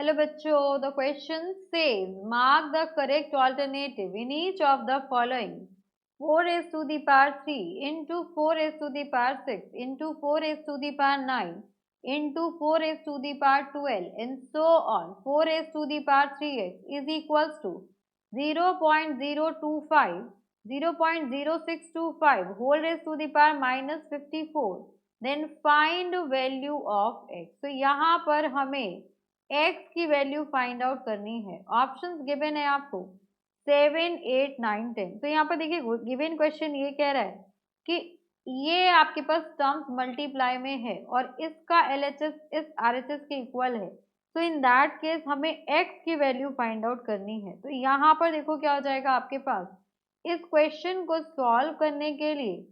Hello बच्चों, the question says mark the correct alternative in each of the following: 4 raised to the power 3 into 4 raised to the power 6 into 4 raised to the power 9 into 4 raised to the power 12 and so on. 4 raised to the power 3x is equals to 0.025 0.0625 whole raised to the power minus 54. Then find value of x. तो यहाँ पर हमें x की value find out करनी है। Options given है आपको 7, 8, 9, 10। तो यहाँ पर देखिए गिवन क्वेश्चन ये कह रहा है कि ये आपके पास टर्म्स मल्टीप्लाई में है और इसका LHS इस RHS के इक्वल है। तो इन दैट केस हमें x की वैल्यू फाइंड आउट करनी है। तो यहाँ पर देखो क्या हो जाएगा आपके पास। इस क्वेश्चन को सॉल्व करने के लिए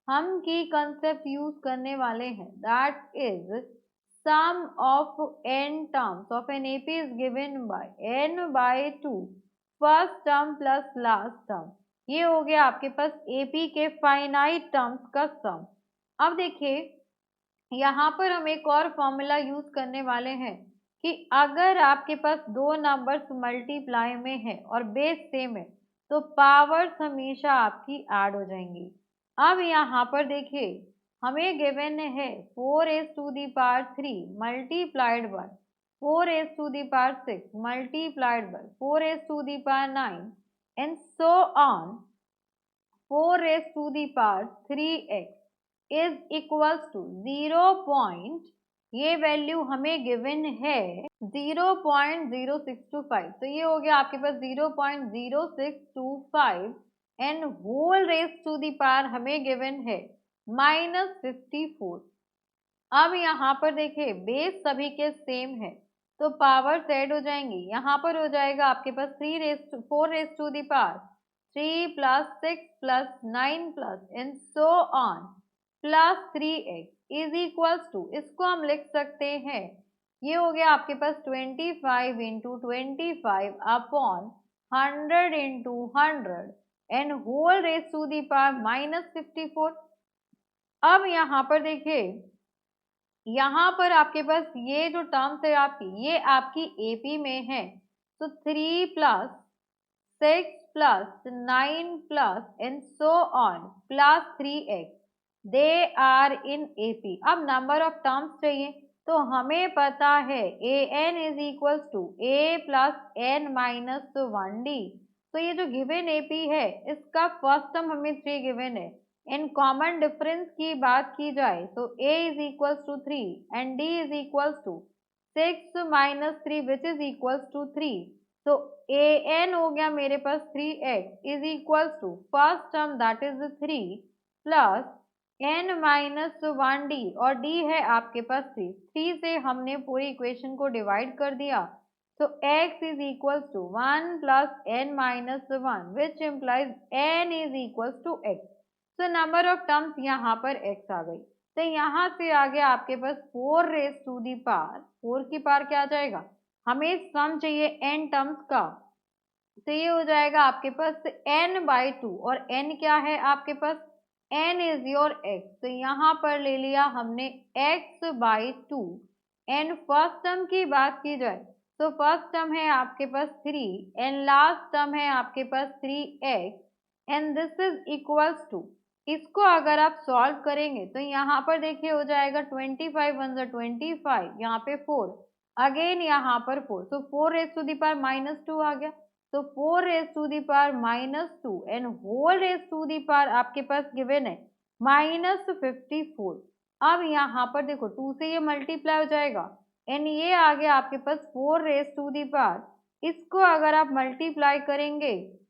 हम की कंसेप्ट यूज करने वाले हैं, that is sum of n terms of an AP is given by n by 2 first term plus last term। ये हो गया आपके पास AP के फाइनाइट टर्म्स का सम। अब देखिए यहाँ पर हम एक और फॉर्मूला यूज करने वाले हैं कि अगर आपके पास दो नंबर्स मल्टीप्लाई में है और बेस सेम है तो पावर्स हमेशा आपकी ऐड हो जाएंगी। अब यहाँ पर देखिए हमें गिवन है 4 to the power 3 multiplied by 4 to the power 6 multiplied by 4 to the power 9 and so on 4 to the power 3x is equals to 0. ये वैल्यू हमें गिवन है 0.0625। तो ये हो गया आपके पास 0.0625 and whole raise to the power हमें गिवन है -54। अब यहाँ पर देखिए बेस सभी के सेम है तो पावर ऐड हो जाएंगी। यहाँ पर हो जाएगा आपके पास 4 raise to the power 3 plus 6 plus 9 plus and so on plus 3x is equals to, इसको हम लिख सकते हैं, ये हो गया आपके पास 25 into 25 upon 100 into 100 and whole raise to the power -54। अब यहाँ पर देखिए यहाँ पर आपके पास ये जो टर्म्स है आपकी ये आपकी AP में है। तो 3 plus 6 plus 9 plus and so on plus 3x they are in AP। अब नंबर ऑफ टर्म्स चाहिए तो हमें पता है AN is equals to A plus N minus 1D। तो ये जो गिवन AP है इसका फर्स्ट टर्म हमें 3 गिवन है। इन कॉमन डिफरेंस की बात की जाए तो A is equals to 3 and D is equals to 6 minus 3 which is equals to 3। तो AN हो गया मेरे पास 3x is equals to first term that is 3 plus n minus 1D और D है आपके पास 3 से हमने पूरी इक्वेशन को डिवाइड कर दिया। तो x is equals to 1 plus n minus 1 which implies n is equals to x। तो नंबर ऑफ टर्म्स यहाँ पर x आ गई। तो यहाँ से आगे आपके पास 4 रेस टू दी पावर 4 की पावर क्या आ जाएगा, हमें सम चाहिए n टर्म्स का। तो ये हो जाएगा आपके पास n बाई 2 और n क्या है आपके पास, n इज योर x। तो यहाँ पर ले लिया हमने x by 2 and first term की बात की जाए तो फर्स्ट टर्म है आपके पास 3 एंड लास्ट टर्म है आपके पास 3x and this is equals to, इसको अगर आप सॉल्व करेंगे तो यहाँ पर देखिए हो जाएगा 25 वन 25, यहाँ पे 4 अगेन यहाँ पर 4, तो 4 रेस टू दी पावर -2 आ गया। तो 4 raise to the power -2 and whole raise to the power आपके पास गिवन है -54। अब यहाँ पर देखो 2 से ये मल्टीप्लाई हो जाएगा एंड ये आ गया आपके पास 4 रेस टू दी पावर, इसको अगर आप मल्टीप्लाई करेंगे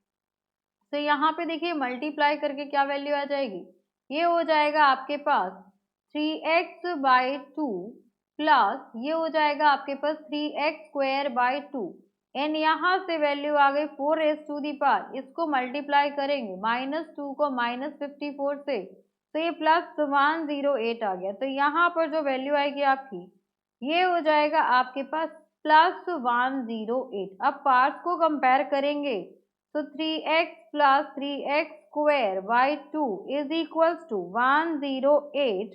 तो यहाँ पे देखिए मल्टीप्लाई करके क्या वैल्यू आ जाएगी, ये हो जाएगा आपके पास 3x बाई 2 प्लस ये हो जाएगा आपके पास 3x स्क्वायर बाई 2 एंड यहाँ से वैल्यू आ गई 4 रेस टू दी पावर, इसको मल्टीप्लाई करेंगे -2 को -54 से तो ये +108 आ गया। तो यहाँ पर जो वैल्यू आएगी आपकी ये हो जाएगा आपके पास +108। अब पार्ट्स को कंपेयर करेंगे तो 3x plus 3x square by 2 is equals to 108।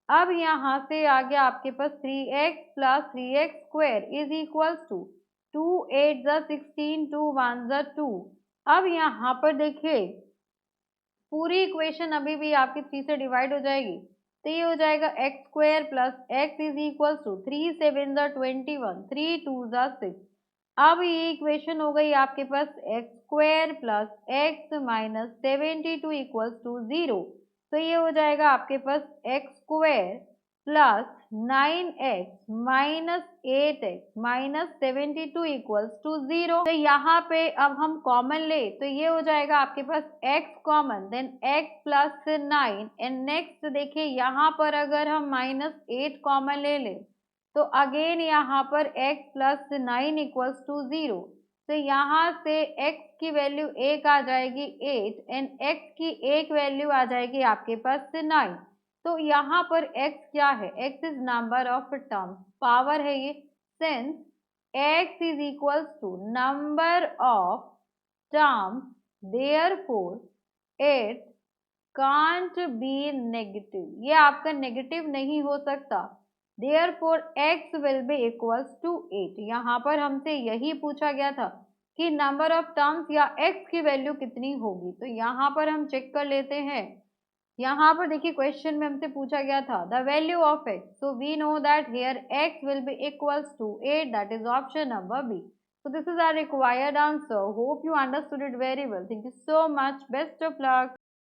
अब यहाँ से आ गया आपके पास 3x plus 3x square is equals to 2 8 ज़ा 16, 2 1 ज़ा 2। अब यहाँ पर देखिए पूरी इक्वेशन अभी भी आपकी 3 से डिवाइड हो जाएगी, तो ये हो जाएगा x square plus x is equal to 3 7 ज़ा 21, 3 2 ज़ा 6। अब ये इक्वेशन हो गई आपके पास x square plus x minus 72 equals to 0। तो ये हो जाएगा आपके पास x square plus 9x minus 8x minus 72 equals to 0। तो यहाँ पे अब हम कॉमन ले तो ये हो जाएगा आपके पास x common, then x plus 9 and next देखिए यहाँ पर अगर हम माइनस 8 कॉमन ले लें तो अगेन यहाँ पर x प्लस 9 इक्वल्स टू 0। तो यहाँ से x की वैल्यू एक आ जाएगी 8 एंड x की एक वैल्यू आ जाएगी आपके पास 9। तो यहाँ पर x क्या है, x is number of terms, power है ये, since x is equals to number of terms therefore it can't be negative, ये आपका नेगेटिव नहीं हो सकता। Therefore x will be equals to 8। यहाँ पर हमसे यही पूछा गया था कि नंबर ऑफ टर्म्स या x की वैल्यू कितनी होगी, तो यहाँ पर हम चेक कर लेते हैं। यहाँ पर देखिए क्वेश्चन में हमसे पूछा गया था the value of x, so we know that here x will be equals to 8, that is option number b. So this is our required answer. Hope you understood it very well. Thank you so much. Best of luck.